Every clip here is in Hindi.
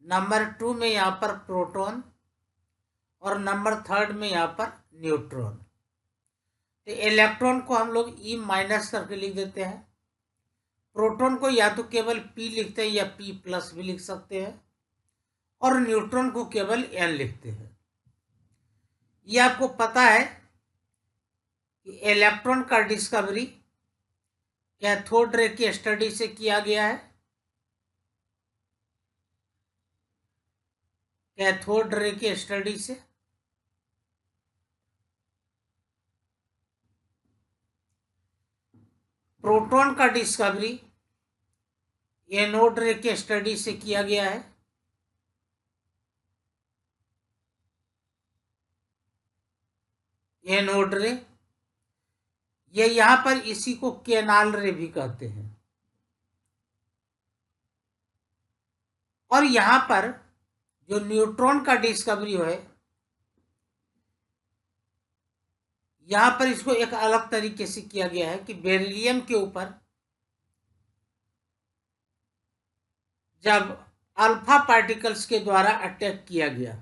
नंबर 2 में यहाँ पर प्रोटॉन और नंबर 3 में यहाँ पर न्यूट्रॉन। तो इलेक्ट्रॉन को हम लोग ई माइनस करके लिख देते हैं। प्रोटॉन को या तो केवल पी लिखते हैं या पी प्लस भी लिख सकते हैं, और न्यूट्रॉन को केवल एन लिखते हैं। ये आपको पता है कि इलेक्ट्रॉन का डिस्कवरी कैथोड रे की स्टडी से किया गया है। कैथोड रे की स्टडी से। प्रोटॉन का डिस्कवरी एनोड रे के स्टडी से किया गया है। एनोड रे, ये यहां पर इसी को केनाल रे भी कहते हैं। और यहां पर जो न्यूट्रॉन का डिस्कवरी है, यहां पर इसको एक अलग तरीके से किया गया है कि बेरिलियम के ऊपर जब अल्फा पार्टिकल्स के द्वारा अटैक किया गया।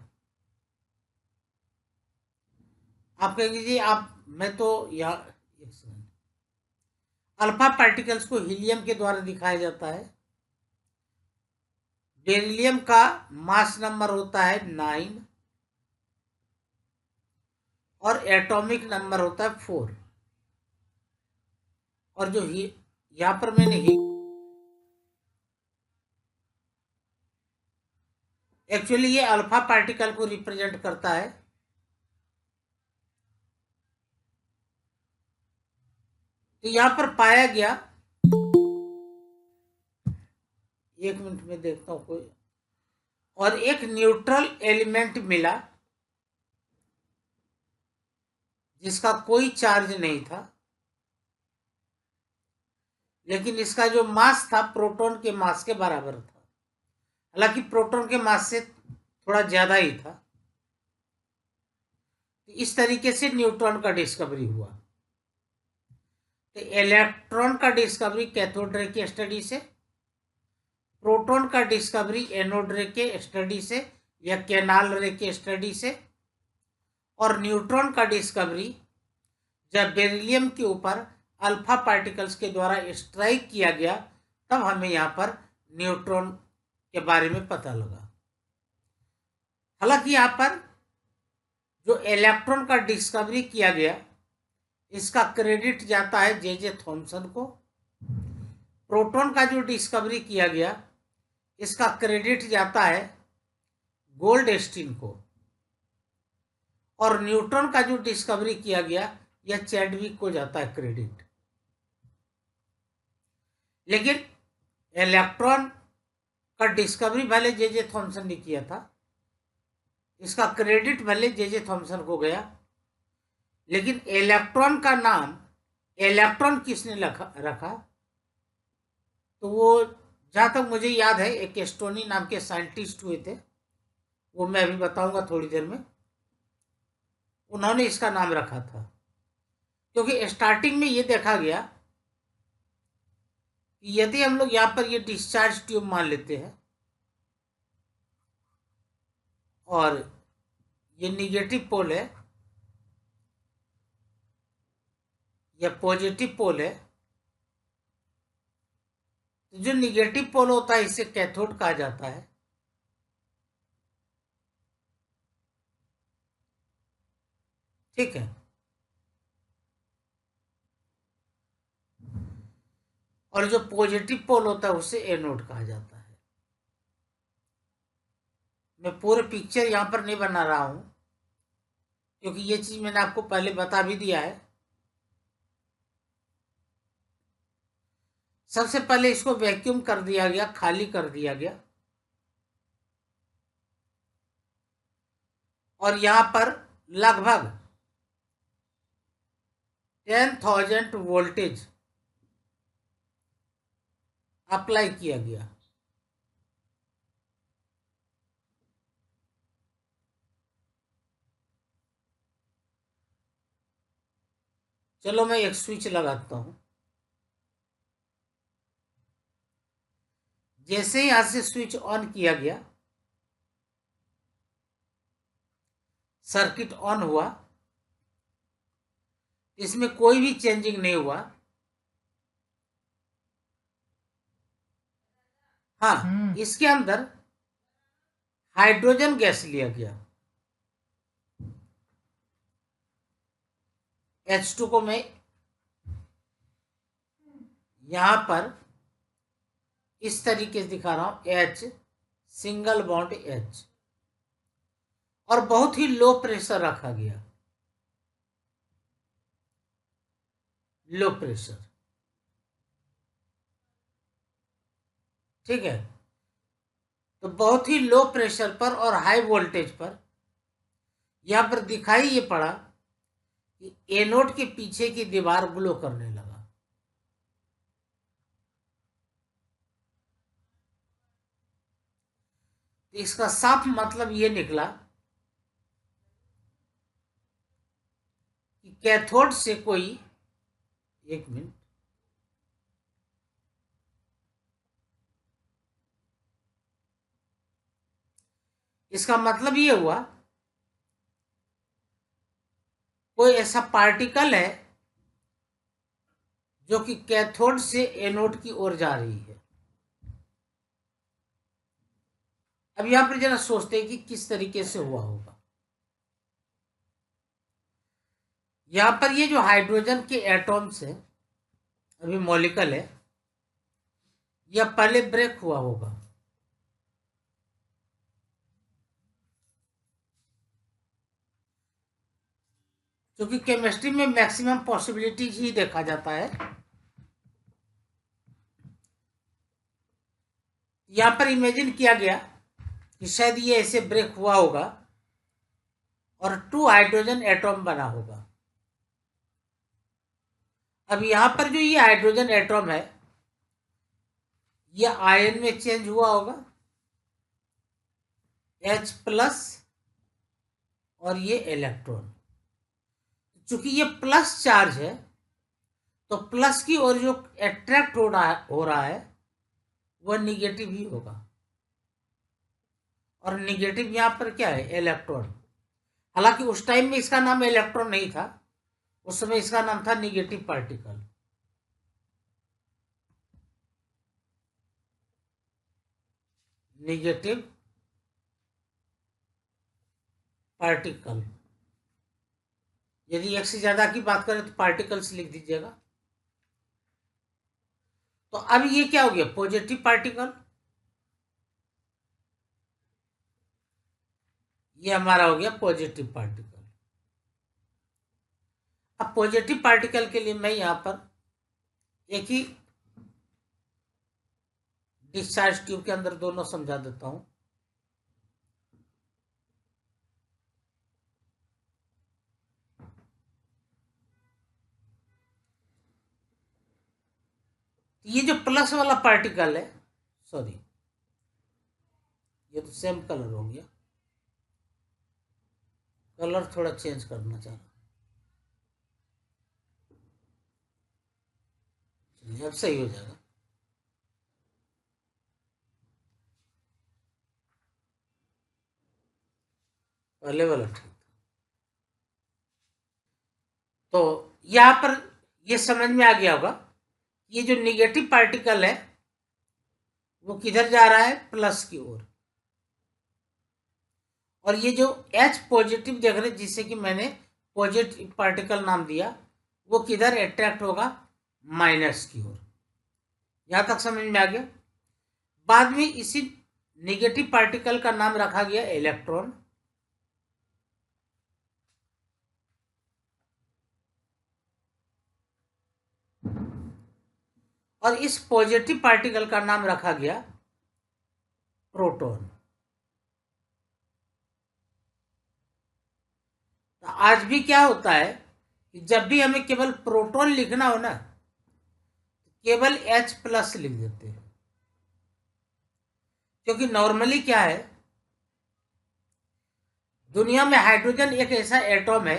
आप कहेंगे जी आप, मैं तो यहाँ अल्फा पार्टिकल्स को हीलियम के द्वारा दिखाया जाता है। बेरिलियम का मास नंबर होता है 9 और एटॉमिक नंबर होता है 4। और जो यहां पर मैंने एक्चुअली ये अल्फा पार्टिकल को रिप्रेजेंट करता है। तो यहां पर पाया गया, एक मिनट में देखता हूं कोई, और एक न्यूट्रल एलिमेंट मिला जिसका कोई चार्ज नहीं था, लेकिन इसका जो मास था प्रोटॉन के मास के बराबर था। हालांकि प्रोटॉन के मास से थोड़ा ज्यादा ही था। तो इस तरीके से न्यूट्रॉन का डिस्कवरी हुआ। तो इलेक्ट्रॉन का डिस्कवरी कैथोड रे की स्टडी से, प्रोटॉन का डिस्कवरी एनोड रे के स्टडी से या केनाल रे के स्टडी से, और न्यूट्रॉन का डिस्कवरी जब बेरिलियम के ऊपर अल्फा पार्टिकल्स के द्वारा स्ट्राइक किया गया, तब हमें यहाँ पर न्यूट्रॉन के बारे में पता लगा। हालांकि यहाँ पर जो इलेक्ट्रॉन का डिस्कवरी किया गया, इसका क्रेडिट जाता है जे थॉमसन को। प्रोटॉन का जो डिस्कवरी किया गया, इसका क्रेडिट जाता है गोल्डस्टीन को। और न्यूट्रॉन का जो डिस्कवरी किया गया, यह चैडविक को जाता है क्रेडिट। लेकिन इलेक्ट्रॉन का डिस्कवरी भले जे थॉमसन ने किया था, इसका क्रेडिट भले जे थॉमसन को गया, लेकिन इलेक्ट्रॉन का नाम इलेक्ट्रॉन किसने रखा, तो वो जहां तक मुझे याद है एक एस्टोनी नाम के साइंटिस्ट हुए थे, वो मैं अभी बताऊंगा थोड़ी देर में। उन्होंने इसका नाम रखा था, क्योंकि स्टार्टिंग में ये देखा गया कि यदि हम लोग यहाँ पर ये डिस्चार्ज ट्यूब मान लेते हैं और ये निगेटिव पोल है या पॉजिटिव पोल है, तो जो निगेटिव पोल होता है इसे कैथोड कहा जाता है। ठीक है। और जो पॉजिटिव पोल होता है उसे एनोड कहा जाता है। मैं पूरे पिक्चर यहां पर नहीं बना रहा हूं, क्योंकि ये चीज मैंने आपको पहले बता भी दिया है। सबसे पहले इसको वैक्यूम कर दिया गया, खाली कर दिया गया, और यहां पर लगभग 10,000 वोल्टेज अप्लाई किया गया। चलो मैं एक स्विच लगाता हूं। जैसे ही यहां से स्विच ऑन किया गया, सर्किट ऑन हुआ, इसमें कोई भी चेंजिंग नहीं हुआ। हाँ, इसके अंदर हाइड्रोजन गैस लिया गया। H2 को मैं यहां पर इस तरीके से दिखा रहा हूं, H सिंगल बॉन्ड H, और बहुत ही लो प्रेशर रखा गया, लो प्रेशर। ठीक है, तो बहुत ही लो प्रेशर पर और हाई वोल्टेज पर यहां पर दिखाई ये पड़ा कि एनोड के पीछे की दीवार ग्लो करने लगा। इसका साफ मतलब ये निकला कि कैथोड से कोई, एक मिनट, इसका मतलब ये हुआ कोई ऐसा पार्टिकल है जो कि कैथोड से एनोड की ओर जा रही है। अब यहां पर जरा सोचते हैं कि किस तरीके से हुआ होगा। यहां पर ये जो हाइड्रोजन के एटॉम्स है, अभी मॉलिक्यूल है, यह पहले ब्रेक हुआ होगा। क्योंकि केमिस्ट्री में मैक्सिमम पॉसिबिलिटीज ही देखा जाता है। यहां पर इमेजिन किया गया कि शायद ये ऐसे ब्रेक हुआ होगा और 2 हाइड्रोजन एटॉम बना होगा। अब यहां पर जो ये हाइड्रोजन एटॉम है, ये आयन में चेंज हुआ होगा, H+ और ये इलेक्ट्रॉन। चूंकि ये प्लस चार्ज है, तो प्लस की ओर जो अट्रैक्ट हो रहा है वह निगेटिव ही होगा। और निगेटिव यहां पर क्या है? इलेक्ट्रॉन। हालांकि उस टाइम में इसका नाम इलेक्ट्रॉन नहीं था, उस समय इसका नाम था निगेटिव पार्टिकल। Negative particle. यदि एक से ज्यादा की बात करें तो पार्टिकल्स लिख दीजिएगा। तो अब ये क्या हो गया? Positive particle. ये हमारा हो गया पॉजिटिव पार्टिकल। अब पॉजिटिव पार्टिकल के लिए मैं यहां पर एक ही डिस्चार्ज ट्यूब के अंदर दोनों समझा देता हूं। ये जो प्लस वाला पार्टिकल है, सॉरी, ये तो सेम कलर हो गया, कलर थोड़ा चेंज करना चाह रहा हूं, अब सही हो जाएगा। पहले वाला ठीक था। तो यहां पर ये समझ में आ गया होगा, ये जो निगेटिव पार्टिकल है वो किधर जा रहा है? प्लस की ओर। और ये जो H पॉजिटिव देख रहे, जिसे कि मैंने पॉजिटिव पार्टिकल नाम दिया, वो किधर अट्रैक्ट होगा? माइनस की ओर। यहां तक समझ में आ गया। बाद में इसी निगेटिव पार्टिकल का नाम रखा गया इलेक्ट्रॉन। और इस पॉजिटिव पार्टिकल का नाम रखा गया प्रोटॉन। तो आज भी क्या होता है कि जब भी हमें केवल प्रोटॉन लिखना हो ना, केवल H+ लिख देते हैं। क्योंकि नॉर्मली क्या है, दुनिया में हाइड्रोजन एक ऐसा एटॉम है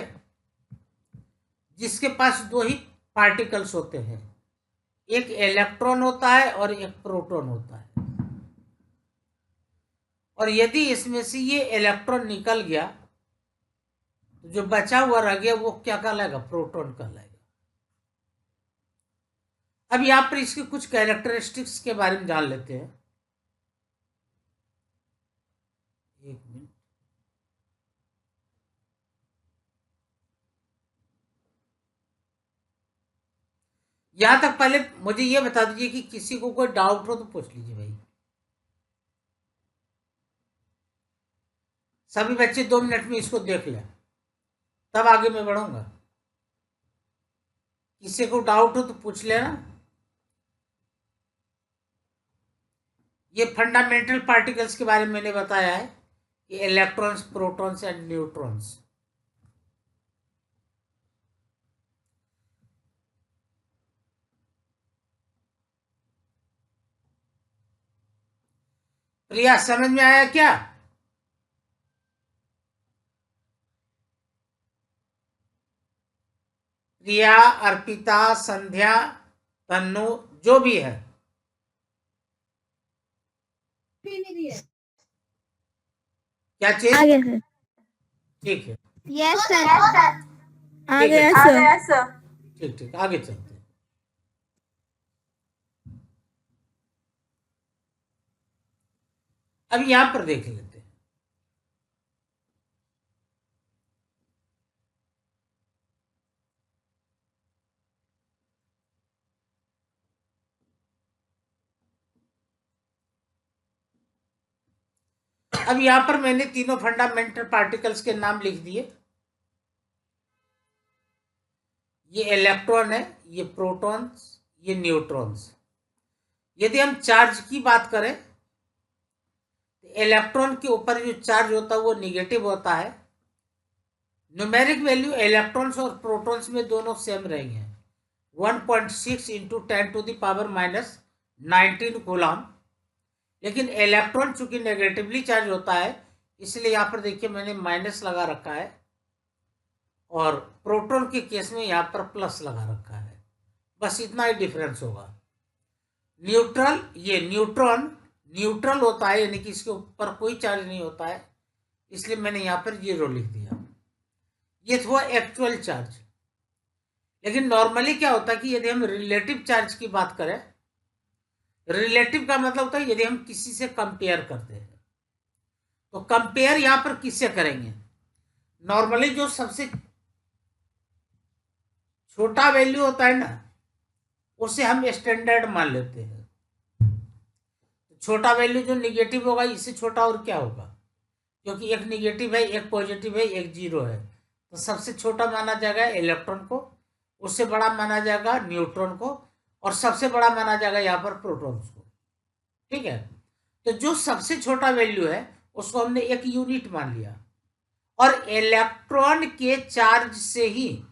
जिसके पास 2 ही पार्टिकल्स होते हैं, एक इलेक्ट्रॉन होता है और एक प्रोटॉन होता है। और यदि इसमें से ये इलेक्ट्रॉन निकल गया तो जो बचा हुआ रह गया वो क्या कहलाएगा? प्रोटॉन कहलाएगा। अब यहां पर इसके कुछ कैरेक्टरिस्टिक्स के बारे में जान लेते हैं। एक मिनट। यहां तक पहले मुझे ये बता दीजिए कि किसी को कोई डाउट हो तो पूछ लीजिए भाई। सभी बच्चे 2 मिनट में इसको देख लें, तब आगे मैं बढ़ूंगा। किसी को डाउट हो तो पूछ लेना। ये फंडामेंटल पार्टिकल्स के बारे में मैंने बताया है कि इलेक्ट्रॉन्स, प्रोटॉन्स एंड न्यूट्रॉन्स। प्रिया, समझ में आया क्या? प्रिया, अर्पिता, संध्या, तन्नु, जो भी है। क्या चीज? आ गया सर। ठीक है, यस सर। आ ठीक है, गया सर। ठीक ठीक, आगे चलते हैं। अब यहां पर देख लेते हैं। अब यहां पर मैंने तीनों फंडामेंटल पार्टिकल्स के नाम लिख दिए। ये इलेक्ट्रॉन है, ये प्रोटॉन्स, ये न्यूट्रॉन्स। यदि हम चार्ज की बात करें तो इलेक्ट्रॉन के ऊपर जो चार्ज होता है वो निगेटिव होता है। न्यूमेरिक वैल्यू इलेक्ट्रॉन्स और प्रोटॉन्स में दोनों सेम रहेंगे, 1.6 इंटू 10⁻⁻19 कूलम। लेकिन इलेक्ट्रॉन चूंकि नेगेटिवली चार्ज होता है, इसलिए यहां पर देखिए मैंने माइनस लगा रखा है, और प्रोटॉन के केस में यहां पर प्लस लगा रखा है। बस इतना ही डिफरेंस होगा। न्यूट्रल, ये न्यूट्रॉन न्यूट्रल होता है, यानी कि इसके ऊपर कोई चार्ज नहीं होता है, इसलिए मैंने यहां पर 0 लिख दिया। ये हुआ एक्चुअल चार्ज। लेकिन नॉर्मली क्या होता है कि यदि हम रिलेटिव चार्ज की बात करें, रिलेटिव का मतलब होता है यदि हम किसी से कंपेयर करते हैं, तो कंपेयर यहां पर किससे करेंगे? नॉर्मली जो सबसे छोटा वैल्यू होता है ना, उसे हम स्टैंडर्ड मान लेते हैं। छोटा वैल्यू जो निगेटिव होगा, इससे छोटा और क्या होगा? क्योंकि एक निगेटिव है, एक पॉजिटिव है, एक 0 है, तो सबसे छोटा माना जाएगा इलेक्ट्रॉन को, उससे बड़ा माना जाएगा न्यूट्रॉन को, और सबसे बड़ा माना जाएगा यहाँ पर प्रोटॉन्स को। ठीक है, तो जो सबसे छोटा वैल्यू है उसको हमने एक यूनिट मान लिया, और इलेक्ट्रॉन के चार्ज से ही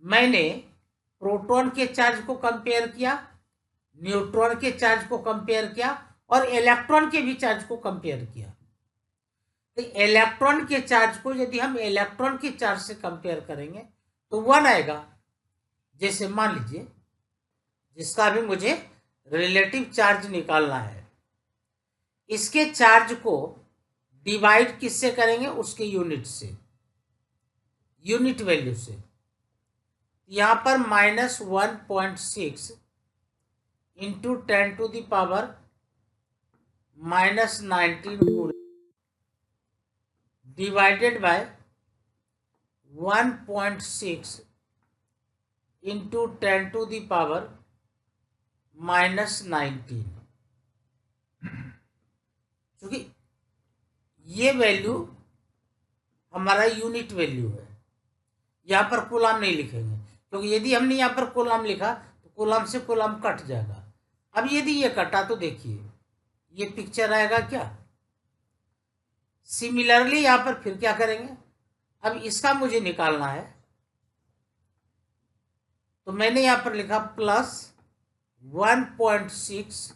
मैंने प्रोटॉन के चार्ज को कंपेयर किया, न्यूट्रॉन के चार्ज को कंपेयर किया, और इलेक्ट्रॉन के भी चार्ज को कंपेयर किया। तो इलेक्ट्रॉन के चार्ज को यदि हम इलेक्ट्रॉन के चार्ज से कंपेयर करेंगे तो 1 आएगा। जैसे मान लीजिए, जिसका भी मुझे रिलेटिव चार्ज निकालना है, इसके चार्ज को डिवाइड किससे करेंगे? उसके यूनिट से, यूनिट वैल्यू से। यहां पर -1.6 इंटू 10⁻⁻19 डिवाइडेड बाय 1.6 इंटू 10⁻⁻19। क्योंकि ये वैल्यू हमारा यूनिट वैल्यू है, यहां पर कूलम नहीं लिखेंगे, क्योंकि यदि हमने यहां पर कूलम लिखा तो कूलम से कूलम कट जाएगा। अब यदि ये कटा तो देखिए ये पिक्चर आएगा क्या? सिमिलरली यहां पर फिर क्या करेंगे? अब इसका मुझे निकालना है, तो मैंने यहां पर लिखा +1.6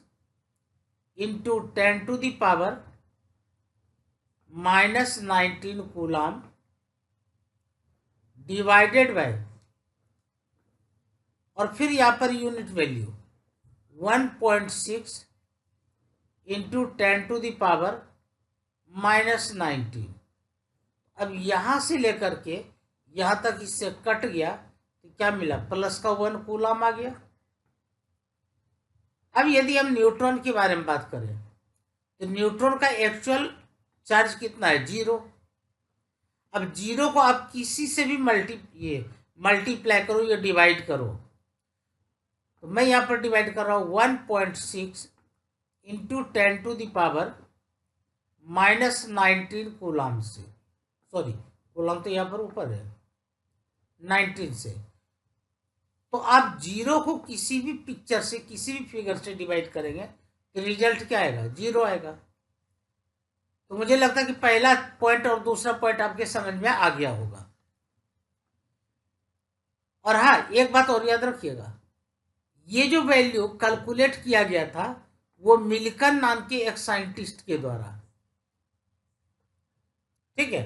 इंटू 10⁻⁻19 कूलम डिवाइडेड बाय, और फिर यहां पर यूनिट वैल्यू 1.6 इंटू 10⁻⁻19। अब यहाँ से लेकर के यहाँ तक इससे कट गया तो क्या मिला, प्लस का 1 कूलम आ गया। अब यदि हम न्यूट्रॉन के बारे में बात करें तो न्यूट्रॉन का एक्चुअल चार्ज कितना है, 0। अब 0 को आप किसी से भी मल्टीप्लाई करो या डिवाइड करो, तो मैं यहाँ पर डिवाइड कर रहा हूँ 1.6 इंटू 10⁻⁻19 कूलम से, सॉरी कूलम तो यहाँ पर ऊपर है, 19 से। तो आप 0 को किसी भी पिक्चर से, किसी भी फिगर से डिवाइड करेंगे तो रिजल्ट क्या आएगा, 0 आएगा। तो मुझे लगता है कि पहला पॉइंट और दूसरा पॉइंट आपके समझ में आ गया होगा। और हाँ, एक बात और याद रखिएगा, ये जो वैल्यू कैलकुलेट किया गया था वो मिल्कन नाम के एक साइंटिस्ट के द्वारा, ठीक है।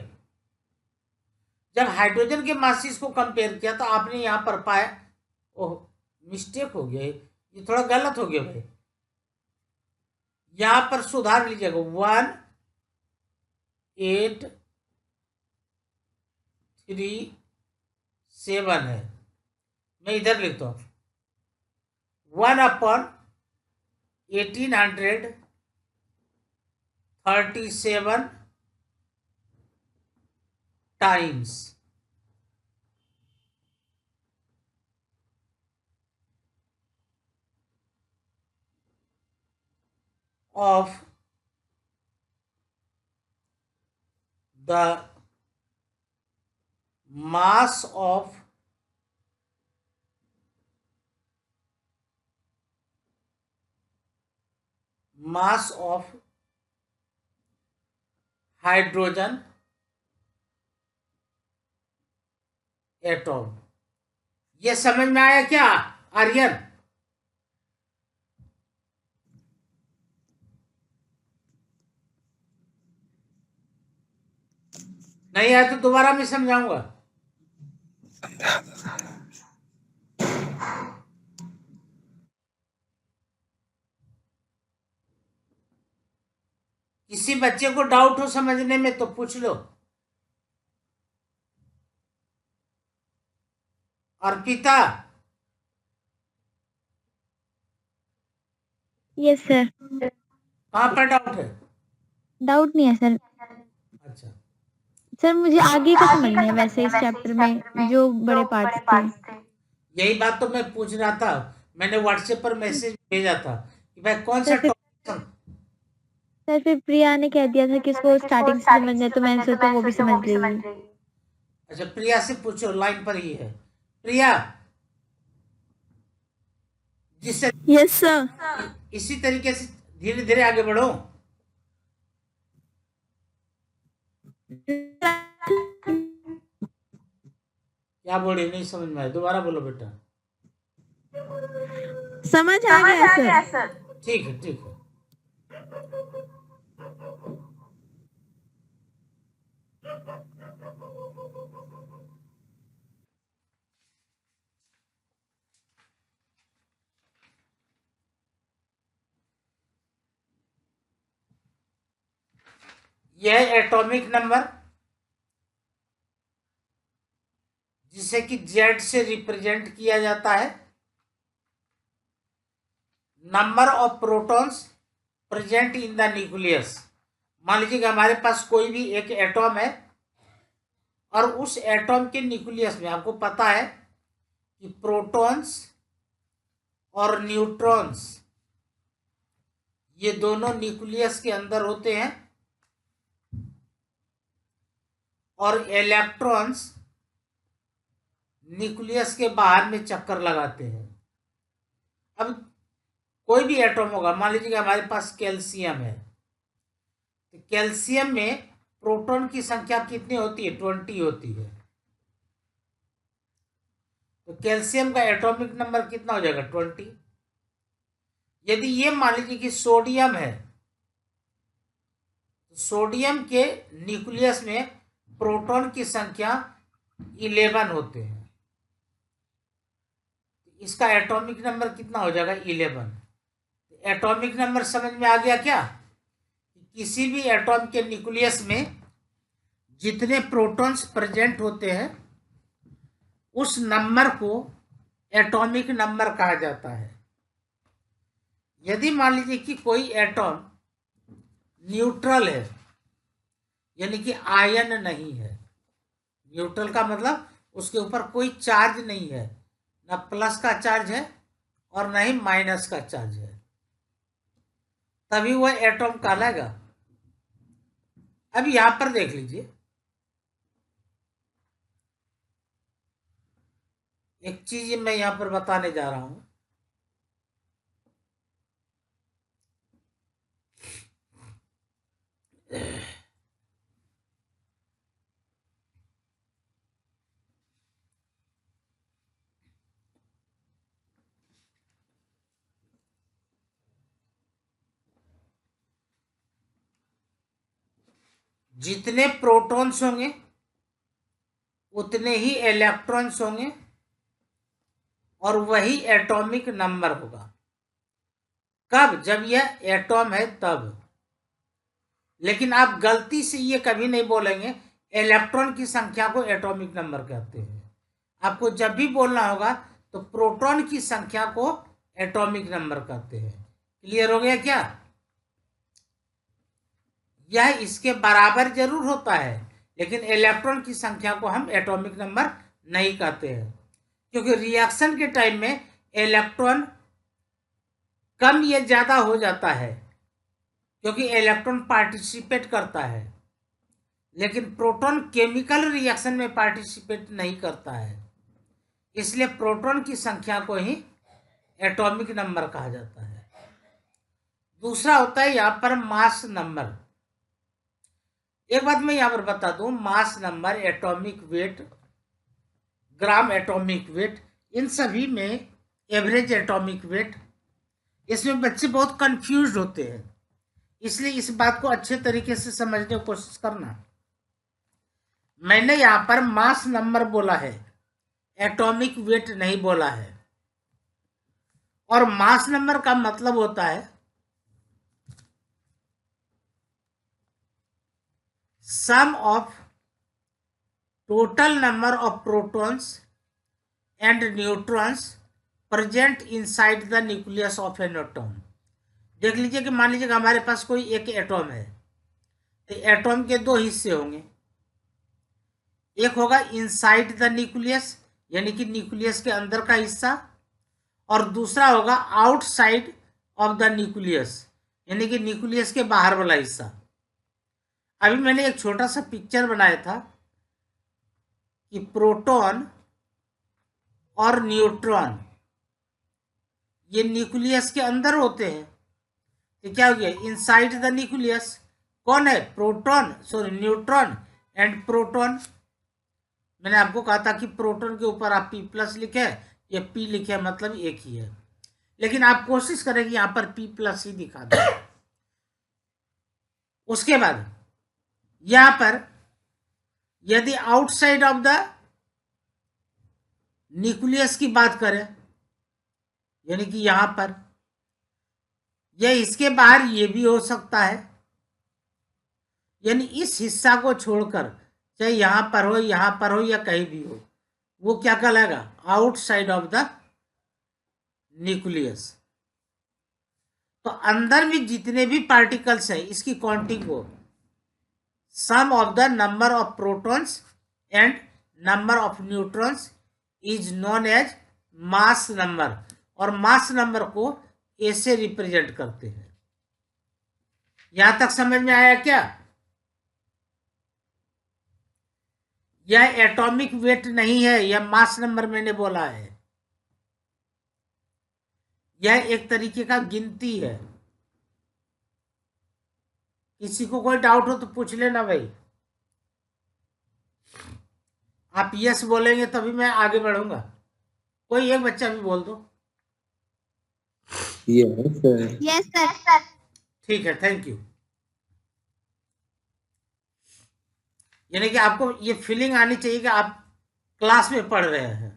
जब हाइड्रोजन के मासिस को कंपेयर किया तो आपने यहां पर पाया, ओह मिस्टेक हो गया, ये थोड़ा गलत हो गया भाई, यहां पर सुधार लीजिएगा, 1837 है, मैं इधर लिखता हूं 1/1837 times of the mass of hydrogen atom. ये समझ में आया क्या आर्यन? नहीं आया तो दोबारा मैं समझाऊंगा। किसी बच्चे को डाउट हो समझने में तो पूछ लो। अर्पिता? Yes sir. कहाँ पर डाउट है? डाउट नहीं है सर। अच्छा सर मुझे आगे का समझना है वैसे इस चैप्टर में जो बड़े पार्ट्स थे। यही बात तो मैं पूछ रहा था, मैंने व्हाट्सएप पर मैसेज भेजा था कि भाई कौन सा टॉपिक। सर फिर प्रिया ने कह दिया था कि उसको स्टार्टिंग से समझना है, तो मैंने सोचा वो भी समझ लेगी। अच्छा प्रिया से पूछो, लाइन पर ही है प्रिया। जिससे यस सर। इसी तरीके से धीरे धीरे आगे बढ़ो। क्या बोल रही, नहीं समझ में आया, दोबारा बोलो बेटा। समझ आ गया सर। ठीक है ठीक है। यह एटॉमिक नंबर जिसे कि जेड से रिप्रेजेंट किया जाता है, number of protons present in the nucleus. मान लीजिए कि हमारे पास कोई भी एक एटॉम है और उस एटॉम के न्यूक्लियस में आपको पता है कि प्रोटॉन्स और न्यूट्रॉन्स ये दोनों न्यूक्लियस के अंदर होते हैं और इलेक्ट्रॉन्स न्यूक्लियस के बाहर में चक्कर लगाते हैं। अब कोई भी एटॉम होगा, मान लीजिए कि हमारे पास कैल्शियम है, तो कैल्शियम में प्रोटॉन की संख्या कितनी होती है, 20 होती है। तो कैल्शियम का एटॉमिक नंबर कितना हो जाएगा, 20। यदि ये मान लीजिए कि सोडियम है, तो सोडियम के न्यूक्लियस में प्रोटॉन की संख्या 11 होते हैं, इसका एटॉमिक नंबर कितना हो जाएगा, 11। एटॉमिक नंबर समझ में आ गया क्या? किसी भी एटॉम के न्यूक्लियस में जितने प्रोटॉन्स प्रेजेंट होते हैं उस नंबर को एटॉमिक नंबर कहा जाता है। यदि मान लीजिए कि कोई एटॉम न्यूट्रल है, यानी कि आयन नहीं है, न्यूट्रल का मतलब उसके ऊपर कोई चार्ज नहीं है, ना प्लस का चार्ज है और ना ही माइनस का चार्ज है, तभी वह एटॉम कहलाएगा। अब यहां पर देख लीजिए, एक चीज मैं यहां पर बताने जा रहा हूं। जितने प्रोटॉन्स होंगे उतने ही इलेक्ट्रॉन्स होंगे और वही एटॉमिक नंबर होगा। कब? जब यह एटॉम है तब। लेकिन आप गलती से ये कभी नहीं बोलेंगे इलेक्ट्रॉन की संख्या को एटॉमिक नंबर कहते हैं। आपको जब भी बोलना होगा तो प्रोटॉन की संख्या को एटॉमिक नंबर कहते हैं। क्लियर हो गया क्या? यह इसके बराबर जरूर होता है, लेकिन इलेक्ट्रॉन की संख्या को हम एटॉमिक नंबर नहीं कहते हैं, क्योंकि रिएक्शन के टाइम में इलेक्ट्रॉन कम या ज्यादा हो जाता है, क्योंकि इलेक्ट्रॉन पार्टिसिपेट करता है, लेकिन प्रोटॉन केमिकल रिएक्शन में पार्टिसिपेट नहीं करता है। इसलिए प्रोटॉन की संख्या को ही एटॉमिक नंबर कहा जाता है। दूसरा होता है यहां पर मास नंबर। एक बात मैं यहां पर बता दूं, mass number, atomic weight, gram atomic weight, इन सभी में एवरेज एटॉमिक वेट, इसमें बच्चे बहुत कंफ्यूज होते हैं। इसलिए इस बात को अच्छे तरीके से समझने की कोशिश करना। मैंने यहां पर मास नंबर बोला है, एटॉमिक वेट नहीं बोला है। और मास नंबर का मतलब होता है sum of total number of protons and neutrons present inside the nucleus of an atom. देख लीजिए कि मान लीजिए कि हमारे पास कोई एक एटॉम है, तो एटॉम के दो हिस्से होंगे। एक होगा इनसाइड द न्यूक्लियस, यानी कि न्यूक्लियस के अंदर का हिस्सा, और दूसरा होगा आउटसाइड ऑफ द न्यूक्लियस, यानी कि न्यूक्लियस के बाहर वाला हिस्सा। अभी मैंने एक छोटा सा पिक्चर बनाया था कि प्रोटॉन और न्यूट्रॉन ये न्यूक्लियस के अंदर होते हैं। तो क्या हो गया? इनसाइड द न्यूक्लियस कौन है? Proton, sorry neutron and proton. मैंने आपको कहा था कि प्रोटॉन के ऊपर आप पी प्लस लिखे या पी लिखे, मतलब एक ही है, लेकिन आप कोशिश करें कि यहां पर पी प्लस ही दिखा दें। उसके बाद यहां पर यदि आउटसाइड ऑफ द न्यूक्लियस की बात करें, यानी कि यहां पर, यह इसके बाहर ये भी हो सकता है, यानी इस हिस्सा को छोड़कर, चाहे यहां पर हो, यहां पर हो या कहीं भी हो, वो क्या कहलाएगा? Outside of the nucleus. तो अंदर में जितने भी पार्टिकल्स हैं, इसकी काउंटिंग को sum of the number of protons and number of neutrons is known as mass number. और मास नंबर को ए से रिप्रेजेंट करते हैं। यहां तक समझ में आया क्या? यह एटॉमिक वेट नहीं है, यह मास नंबर मैंने बोला है। यह एक तरीके का गिनती है। किसी को कोई डाउट हो तो पूछ लेना भाई। आप यस बोलेंगे तभी मैं आगे बढ़ूंगा। कोई एक बच्चा भी बोल दो। Yes sir. Yes sir. ठीक है, थैंक यू। यानी कि आपको ये फीलिंग आनी चाहिए कि आप क्लास में पढ़ रहे हैं।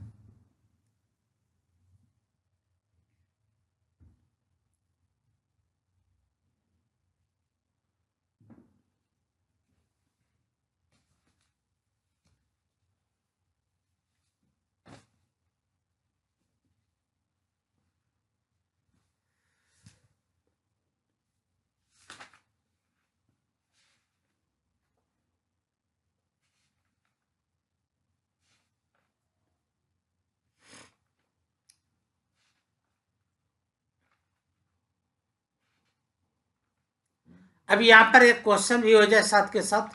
अब यहाँ पर एक क्वेश्चन भी हो जाए साथ के साथ,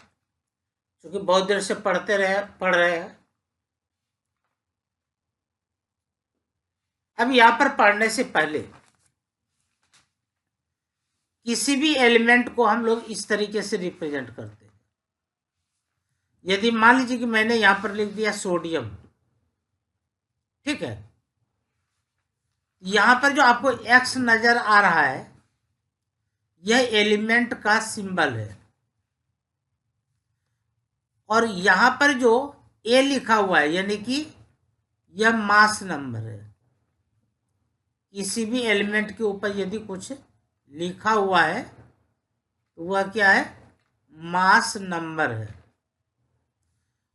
क्योंकि बहुत देर से पढ़ रहे हैं। अब यहाँ पर पढ़ने से पहले किसी भी एलिमेंट को हम लोग इस तरीके से रिप्रेजेंट करते हैं। यदि मान लीजिए कि मैंने यहां पर लिख दिया सोडियम, ठीक है, यहां पर जो आपको एक्स नजर आ रहा है यह एलिमेंट का सिंबल है, और यहां पर जो ए लिखा हुआ है यानी कि यह मास नंबर है। किसी भी एलिमेंट के ऊपर यदि कुछ लिखा हुआ है तो वह क्या है, मास नंबर है।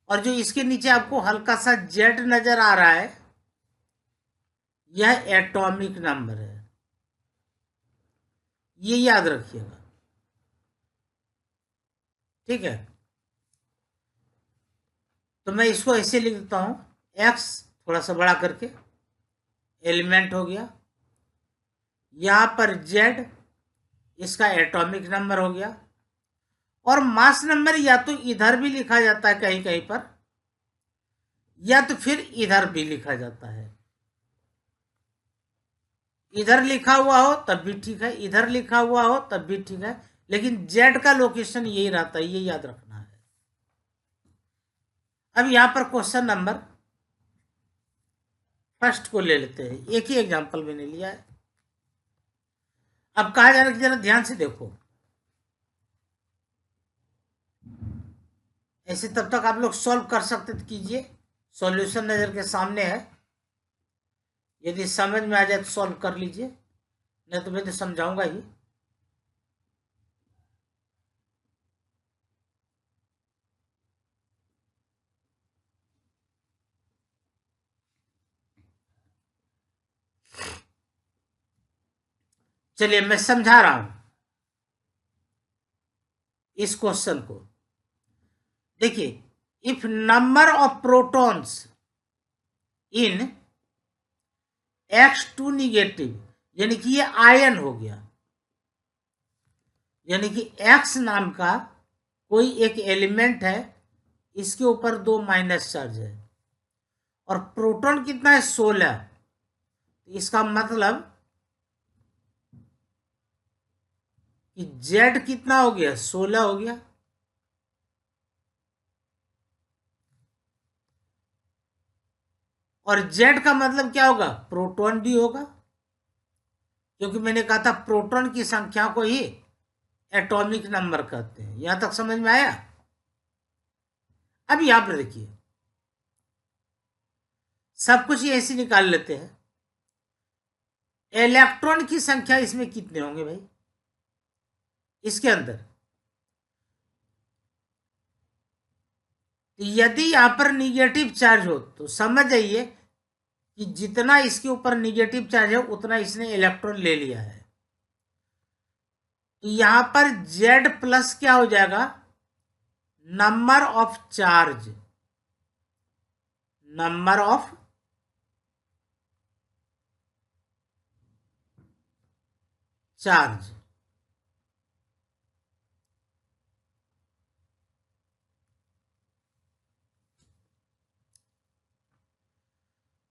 और जो इसके नीचे आपको हल्का सा जेड नजर आ रहा है यह एटॉमिक नंबर है, ये याद रखिएगा, ठीक है। तो मैं इसको ऐसे लिख देता हूं, एक्स थोड़ा सा बड़ा करके, एलिमेंट हो गया, यहां पर जेड इसका एटॉमिक नंबर हो गया, और मास नंबर या तो इधर भी लिखा जाता है कहीं कहीं पर, या तो फिर इधर भी लिखा जाता है। इधर लिखा हुआ हो तब भी ठीक है, इधर लिखा हुआ हो तब भी ठीक है, लेकिन जेड का लोकेशन यही रहता है, ये याद रखना है। अब यहां पर क्वेश्चन नंबर फर्स्ट को ले लेते हैं, एक ही एग्जांपल मैंने लिया है। अब कहा जा रहा है कि जरा ध्यान से देखो, ऐसे तब तक आप लोग सॉल्व कर सकते तो कीजिए, सॉल्यूशन नजर के सामने है, यदि समझ में आ जाए तो सॉल्व कर लीजिए, नहीं तो मैं तो समझाऊंगा ही। चलिए मैं समझा रहा हूं इस क्वेश्चन को। देखिए, if number of protons in X2 negative, यानी कि ये आयन हो गया, यानी कि X नाम का कोई एक एलिमेंट है, इसके ऊपर 2 माइनस चार्ज है, और प्रोटॉन कितना है 16, इसका मतलब कि Z कितना हो गया, 16 हो गया। और Z का मतलब क्या होगा, प्रोटॉन भी होगा, क्योंकि मैंने कहा था प्रोटॉन की संख्या को ही एटॉमिक नंबर कहते हैं। यहां तक समझ में आया। अब यहां पर देखिए, सब कुछ ही ऐसे निकाल लेते हैं, इलेक्ट्रॉन की संख्या इसमें कितने होंगे भाई, इसके अंदर। तो यदि यहां पर निगेटिव चार्ज हो तो समझ जाइए कि जितना इसके ऊपर निगेटिव चार्ज है उतना इसने इलेक्ट्रॉन ले लिया है। तो यहां पर Z प्लस क्या हो जाएगा, number of charge, number of charge.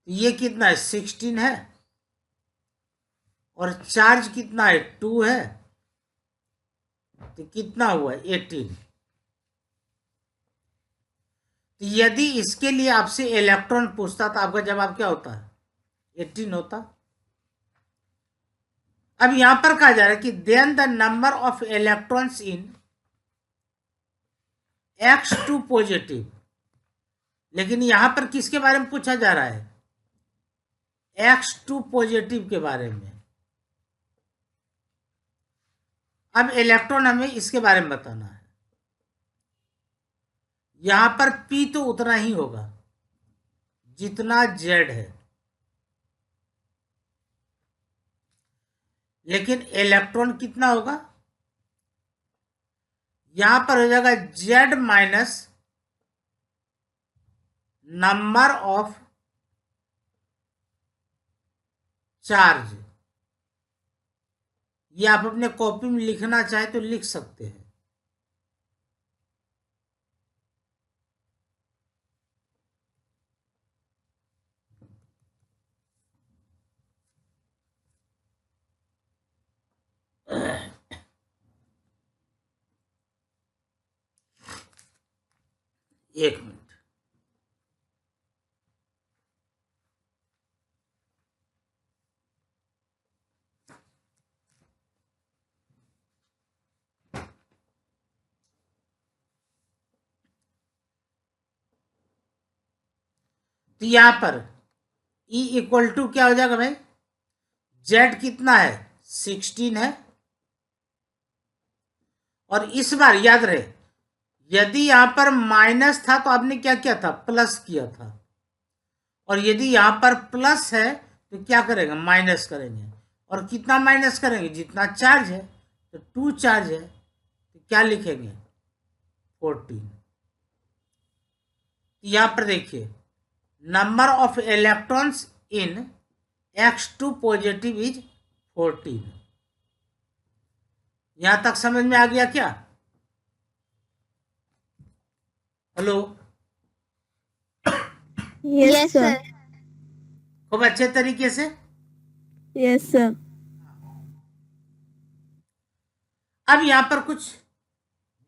ये कितना है, 16 है, और चार्ज कितना है, 2 है, तो कितना हुआ 18। तो यदि इसके लिए आपसे इलेक्ट्रॉन पूछता तो आपका जवाब क्या होता है, 18 होता। अब यहां पर कहा जा रहा है कि then the number of electrons in X2 positive, लेकिन यहां पर किसके बारे में पूछा जा रहा है, X2 पॉजिटिव के बारे में। अब इलेक्ट्रॉन हमें इसके बारे में बताना है। यहां पर P तो उतना ही होगा जितना Z है, लेकिन इलेक्ट्रॉन कितना होगा, यहां पर हो जाएगा Z minus number of charge, ये आप अपने कॉपी में लिखना चाहे तो लिख सकते हैं। एक मिनट। तो यहां पर E इक्वल टू क्या हो जाएगा भाई, Z कितना है 16 है। और इस बार याद रहे, यदि यहां पर माइनस था तो आपने क्या किया था, प्लस किया था। और यदि यहां पर प्लस है तो क्या करेंगे, माइनस करेंगे। और कितना माइनस करेंगे, जितना चार्ज है। तो 2 चार्ज है तो क्या लिखेंगे 14। यहां पर देखिए, number of electrons in x2 positive is 14। यहां तक समझ में आ गया क्या? हेलो? Yes sir. खूब अच्छे तरीके से। Yes sir. अब यहां पर कुछ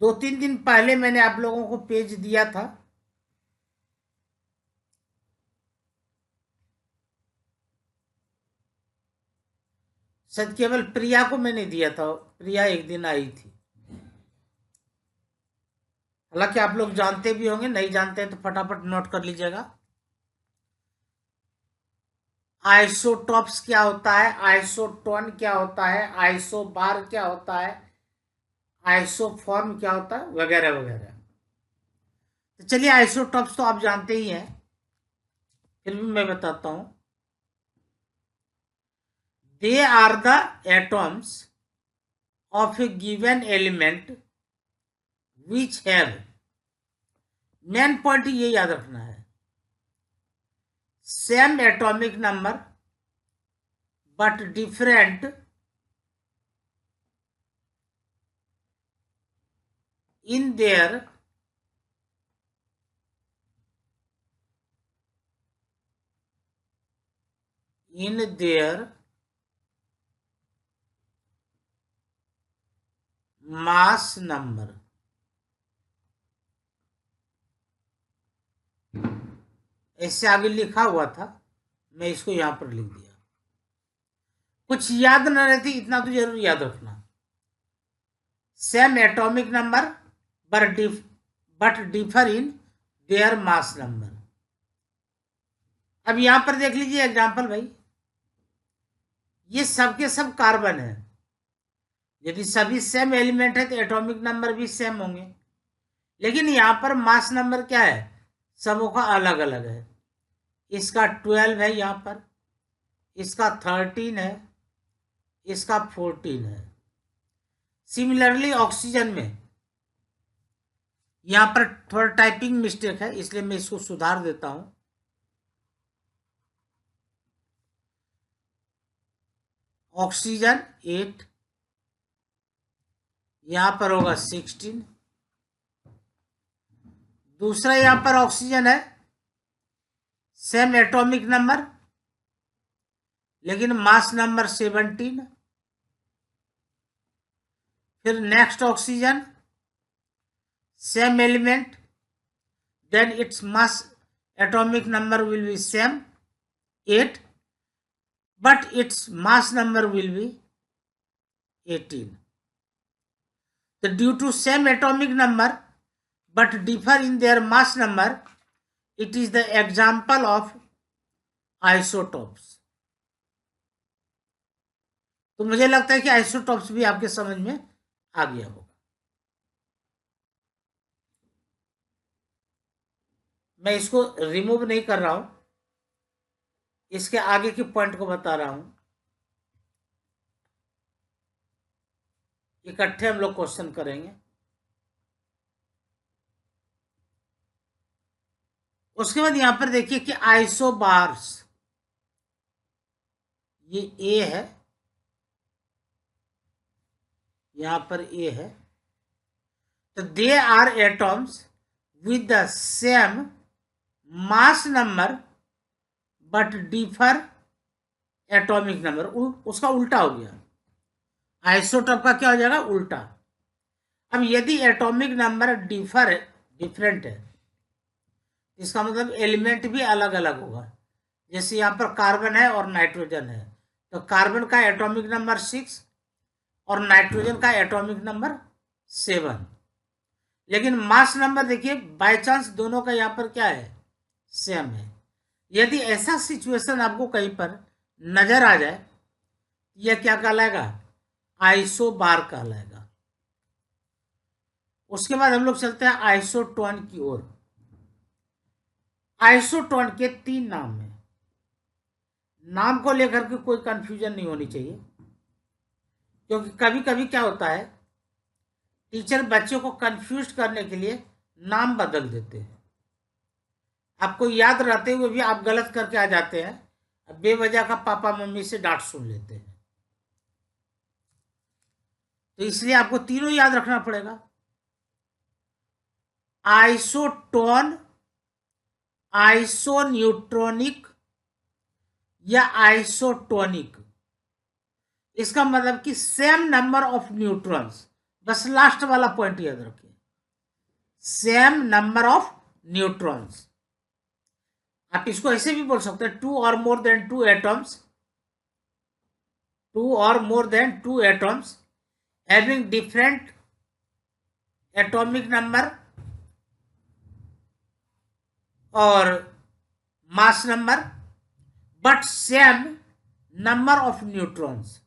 2-3 दिन पहले मैंने आप लोगों को पेज दिया था। शायद केवल प्रिया को मैंने दिया था, प्रिया एक दिन आई थी। हालांकि आप लोग जानते भी होंगे, नहीं जानते तो फटाफट नोट कर लीजिएगा। आइसोटॉप्स क्या होता है, आइसोटोन क्या होता है, आइसोबार क्या होता है, आइसोफॉर्म क्या होता है, वगैरह वगैरह। तो चलिए, आइसोटॉप्स तो आप जानते ही हैं, फिर भी मैं बताता हूं। They are the atoms of a given element which have, main point ये याद रखना है, same atomic number but different in their mass number। ऐसे आगे लिखा हुआ था, मैं इसको यहां पर लिख दिया। कुछ याद न रहती, इतना तो जरूर याद रखना, same atomic number but differ in their mass number. अब यहां पर देख लीजिए एग्जांपल भाई, ये सब के सब कार्बन है। यदि सभी सेम एलिमेंट है तो एटॉमिक नंबर भी सेम होंगे। लेकिन यहां पर मास नंबर क्या है, सबों का अलग अलग है। इसका 12 है, यहां पर इसका 13 है, इसका 14 है। सिमिलरली ऑक्सीजन में यहां पर थोड़ा टाइपिंग मिस्टेक है, इसलिए मैं इसको सुधार देता हूं। ऑक्सीजन 8, यहां पर होगा 16। दूसरा यहां पर ऑक्सीजन है, सेम एटॉमिक नंबर लेकिन मास नंबर 17। फिर next oxygen, same element, then its mass atomic number will be same 8, but its mass number will be 18. So due to same atomic number but differ in their mass number, it is the example of isotopes। तो मुझे लगता है कि आइसोटॉप्स भी आपके समझ में आ गया होगा। मैं इसको रिमूव नहीं कर रहा हूं, इसके आगे की पॉइंट को बता रहा हूं। इकट्ठे हम लोग क्वेश्चन करेंगे। उसके बाद यहां पर देखिए कि आइसोबार्स, ये ए है, यहां पर ए है, तो they are atoms with the same mass number but differ atomic number. उसका उल्टा हो गया, आइसोटॉप का क्या हो जाएगा, उल्टा। अब यदि एटॉमिक नंबर डिफरेंट है, इसका मतलब एलिमेंट भी अलग अलग होगा। जैसे यहाँ पर कार्बन है और नाइट्रोजन है, तो कार्बन का एटॉमिक नंबर 6 और नाइट्रोजन का एटॉमिक नंबर 7, लेकिन मास नंबर देखिए बाय चांस दोनों का यहाँ पर क्या है, सेम है। यदि ऐसा सिचुएशन आपको कहीं पर नजर आ जाए, यह क्या कहलाएगा, आइसोबार कहलाएगा। उसके बाद हम लोग चलते हैं आइसोटोन की ओर। आइसोटोन के 3 नाम हैं। नाम को लेकर के कोई कंफ्यूजन नहीं होनी चाहिए, क्योंकि कभी कभी क्या होता है, टीचर बच्चों को कंफ्यूज करने के लिए नाम बदल देते हैं। आपको याद रहते हुए भी आप गलत करके आ जाते हैं, बेवजह का पापा मम्मी से डांट सुन लेते हैं। तो इसलिए आपको तीनों याद रखना पड़ेगा, आइसोटोन, आइसोन्यूट्रॉनिक या आइसोटोनिक। इसका मतलब कि सेम नंबर ऑफ न्यूट्रॉन्स, बस लास्ट वाला पॉइंट याद रखिए, सेम नंबर ऑफ न्यूट्रॉन्स। आप इसको ऐसे भी बोल सकते हैं, 2 और मोर देन 2 एटम्स, 2 और more than 2 atoms having different atomic number और mass number but same number of neutrons।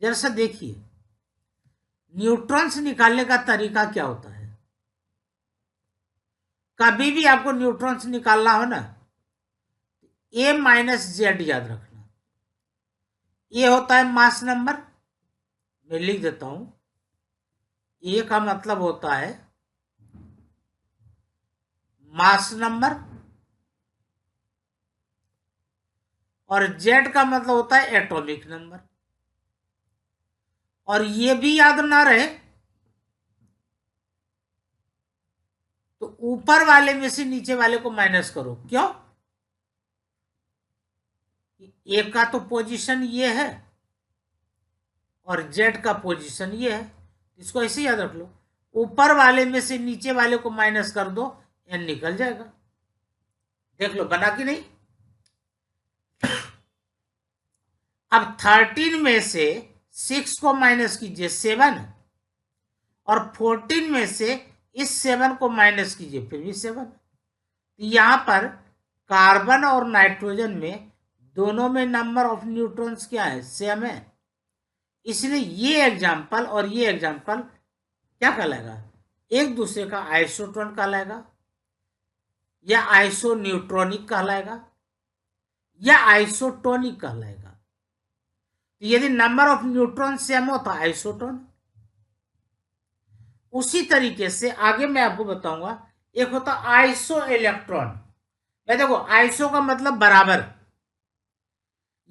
जैसा देखिए, न्यूट्रॉन्स निकालने का तरीका क्या होता है। कभी भी आपको न्यूट्रॉन्स निकालना हो ना, A माइनस जेड याद रखना। ये होता है मास नंबर, मैं लिख देता हूं, ए का मतलब होता है मास नंबर और जेड का मतलब होता है एटॉमिक नंबर। और ये भी याद ना रहे तो ऊपर वाले में से नीचे वाले को माइनस करो। क्यों, ए का तो पोजीशन ये है और जेड का पोजीशन ये है, इसको ऐसे याद रख लो, ऊपर वाले में से नीचे वाले को माइनस कर दो, एन निकल जाएगा। देख लो बना कि नहीं। अब 13 में से 6 को माइनस कीजिए 7, और 14 में से इस 7 को माइनस कीजिए फिर भी 7। यहां पर कार्बन और नाइट्रोजन में दोनों में नंबर ऑफ न्यूट्रॉन्स क्या है, सेम है। इसलिए ये एग्जाम्पल और ये एग्जाम्पल क्या कहलाएगा, एक दूसरे का आइसोटोन कहलाएगा, या आइसोन्यूट्रॉनिक कहलाएगा, या आइसोटोनिक कहलाएगा। तो यदि नंबर ऑफ न्यूट्रॉन सेम हो तो आइसोटोन। उसी तरीके से आगे मैं आपको बताऊंगा, एक होता आइसो इलेक्ट्रॉन। मैं देखो, आइसो का मतलब बराबर।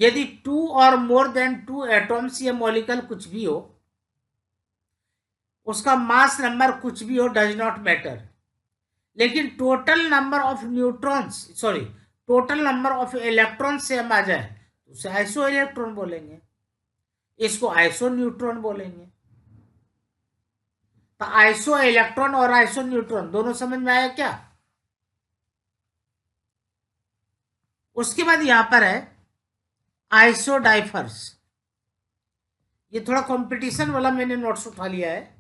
यदि 2 और मोर देन 2 एटॉम्स या मॉलिक्यूल कुछ भी हो, उसका मास नंबर कुछ भी हो, डज नॉट मैटर, लेकिन total number of neutrons, sorry total number of electron same आ जाए तो उसे आइसो इलेक्ट्रॉन बोलेंगे, इसको आइसो न्यूट्रॉन बोलेंगे। तो आइसो इलेक्ट्रॉन और आइसो न्यूट्रॉन दोनों समझ में आया क्या। उसके बाद यहां पर है आइसोडाइफर्स। ये थोड़ा कंपटीशन वाला मैंने नोट्स उठा लिया है।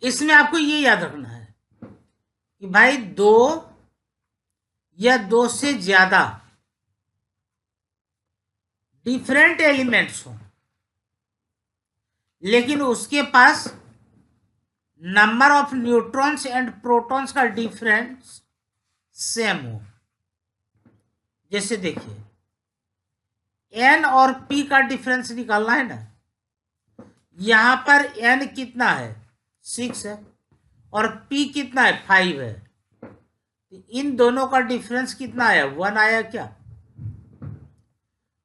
इसमें आपको ये याद रखना है कि भाई 2 या 2 से ज्यादा डिफरेंट एलिमेंट्स हो, लेकिन उसके पास number of neutrons and protons का डिफरेंस सेम हो। जैसे देखिए, एन और पी का डिफरेंस निकालना है ना, यहां पर एन कितना है, 6 है, और पी कितना है, 5 है। तो इन दोनों का डिफरेंस कितना आया, 1 आया क्या।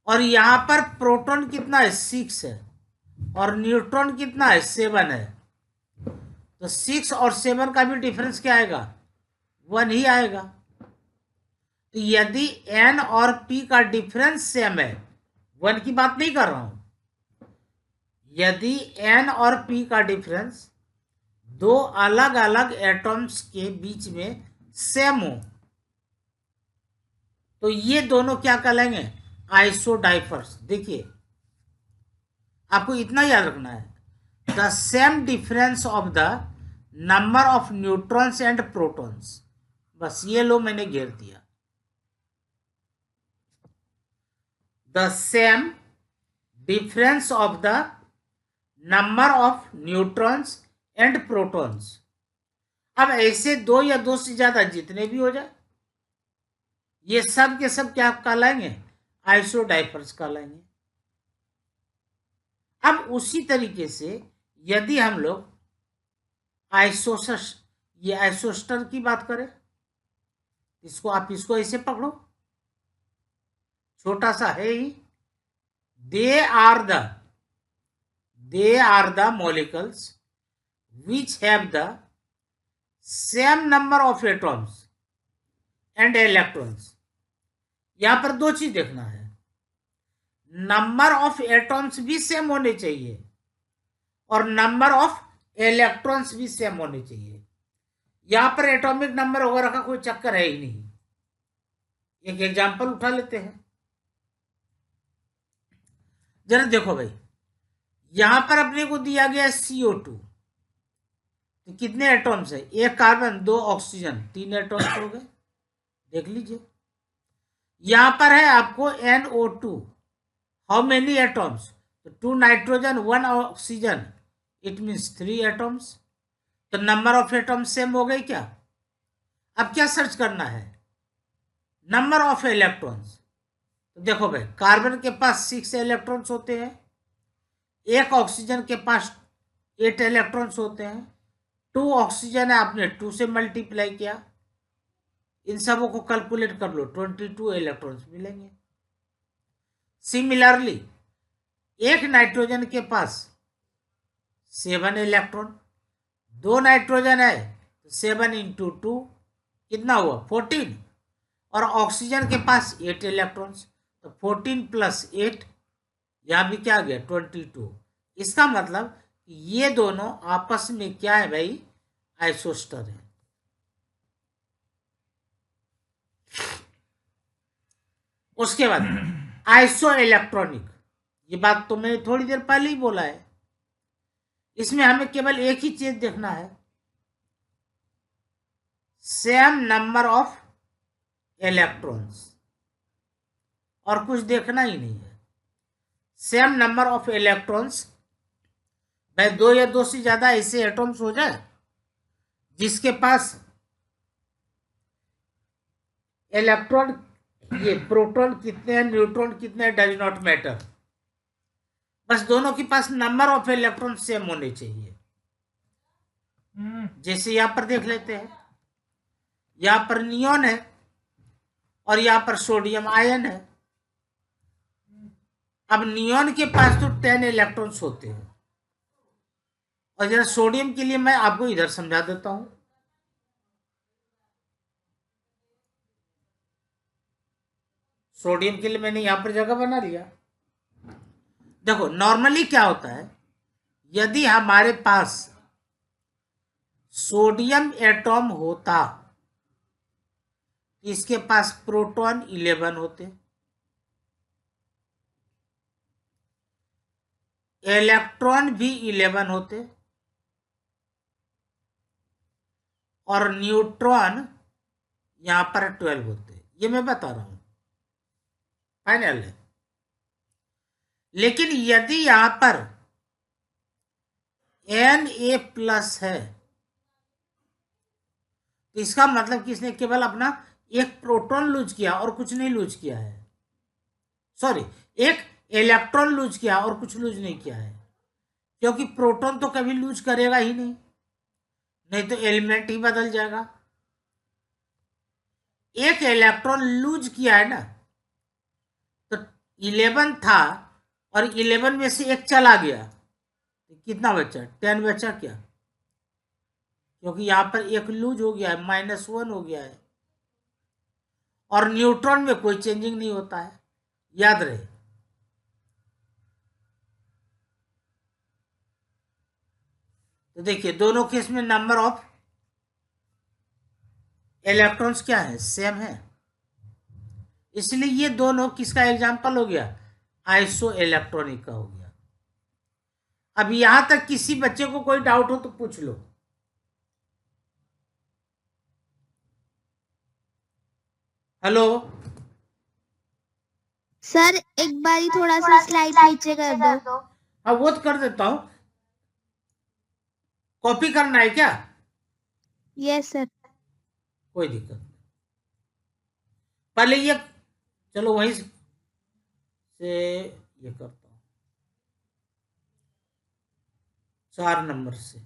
और यहां पर प्रोटॉन कितना है, 6 है, और न्यूट्रॉन कितना है, 7 है। तो 6 और 7 का भी डिफरेंस क्या आएगा, 1 ही आएगा। तो यदि n और p का डिफरेंस सेम है, 1 की बात नहीं कर रहा हूं, यदि n और p का डिफरेंस दो अलग अलग एटॉम्स के बीच में सेम हो, तो ये दोनों क्या कहलाएंगे, आइसोडाइफर्स। देखिए आपको इतना याद रखना है, the same difference of the number of neutrons and protons, बस ये लो मैंने घेर दिया। The same difference of the number of neutrons and protons. अब ऐसे दो या दो से ज्यादा जितने भी हो जाए, ये सब के सब क्या कहलाएंगे, आइसोडाइफर्स कहलाएंगे। अब उसी तरीके से यदि हम लोग ये आइसोस्टर की बात करें, इसको आप इसको ऐसे पकड़ो, छोटा सा है ही, they are the molecules which have the same number of atoms and electrons। यहां पर दो चीज देखना है, नंबर ऑफ एटॉम्स भी सेम होने चाहिए और नंबर ऑफ इलेक्ट्रॉन्स भी सेम होने चाहिए। यहां पर एटॉमिक नंबर वगैरह का कोई चक्कर है ही नहीं। एक एग्जांपल उठा लेते हैं, जरा देखो भाई, यहां पर अपने को दिया गया CO2, तो कितने एटॉम्स है, एक कार्बन, दो ऑक्सीजन, 3 एटॉम्स हो गए। देख लीजिए यहां पर है आपको NO2, हाउ मेनी एटॉम्स, तो 2 nitrogen 1 oxygen, it means 3 atoms. तो नंबर ऑफ एटॉम्स सेम हो गए क्या। अब क्या सर्च करना है, नंबर ऑफ इलेक्ट्रॉन्स। तो देखो भाई, कार्बन के पास 6 इलेक्ट्रॉन्स होते हैं, एक ऑक्सीजन के पास 8 इलेक्ट्रॉन्स होते हैं, 2 ऑक्सीजन है, आपने 2 से मल्टीप्लाई किया, इन सबों को कैलकुलेट कर लो, 22 इलेक्ट्रॉन्स मिलेंगे। सिमिलरली एक नाइट्रोजन के पास 7 इलेक्ट्रॉन, 2 नाइट्रोजन है, 7 इंटू 2 कितना हुआ, 14, और ऑक्सीजन के पास 8 इलेक्ट्रॉन्स, तो 14 प्लस 8, यहां भी क्या आ गया, 22। इसका मतलब ये दोनों आपस में क्या है भाई, आइसोस्टर है। उसके बाद आइसो इलेक्ट्रॉनिक, ये बात तो मैंने थोड़ी देर पहले ही बोला है। इसमें हमें केवल एक ही चीज देखना है, सेम नंबर ऑफ इलेक्ट्रॉन्स, और कुछ देखना ही नहीं है। सेम नंबर ऑफ इलेक्ट्रॉन्स, भाई 2 या 2 से ज्यादा ऐसे एटॉम्स हो जाए जिसके पास इलेक्ट्रॉन, ये प्रोटॉन कितने हैं, न्यूट्रॉन कितने हैं, डज नॉट मैटर, बस दोनों के पास नंबर ऑफ इलेक्ट्रॉन सेम होने चाहिए। जैसे यहां पर देख लेते हैं, यहां पर नियोन है और यहां पर सोडियम आयन है। अब नियोन के पास तो 10 इलेक्ट्रॉन्स होते हैं, और जरा सोडियम के लिए मैं आपको इधर समझा देता हूं। सोडियम के लिए मैंने यहां पर जगह बना लिया। देखो नॉर्मली क्या होता है, यदि हमारे पास सोडियम एटॉम होता, इसके पास प्रोटॉन 11 होते, इलेक्ट्रॉन भी 11 होते, और न्यूट्रॉन यहां पर 12 होते। ये मैं बता रहा हूं, फाइनल है। लेकिन यदि यहां पर Na+ है, तो इसका मतलब कि इसने केवल अपना एक प्रोटॉन लूज किया और कुछ नहीं लूज किया है, सॉरी, एक इलेक्ट्रॉन लूज किया और कुछ लूज नहीं किया है, क्योंकि प्रोटॉन तो कभी लूज करेगा ही नहीं, नहीं तो एलिमेंट ही बदल जाएगा। एक इलेक्ट्रॉन लूज किया है ना, तो 11 था और 11 में से एक चला गया, कितना बचा? 10 बचा क्या? क्योंकि यहां पर एक लूज हो गया है, -1 हो गया है। और न्यूट्रॉन में कोई चेंजिंग नहीं होता है, याद रहे। तो देखिए दोनों केस में नंबर ऑफ इलेक्ट्रॉन्स क्या है? सेम है। इसलिए ये दोनों किसका एग्जाम्पल हो गया? आइसो इलेक्ट्रॉनिक का हो गया। अब यहां तक किसी बच्चे को कोई डाउट हो तो पूछ लो। हेलो। सर एक बारी थोड़ा सा स्लाइड नीचे कर दो। हाँ वो तो कर देता हूं। कॉपी करना है क्या? Yes sir. कोई दिक्कत नहीं। पहले ये, चलो वहीं से ये करता हूं, 4 नंबर से।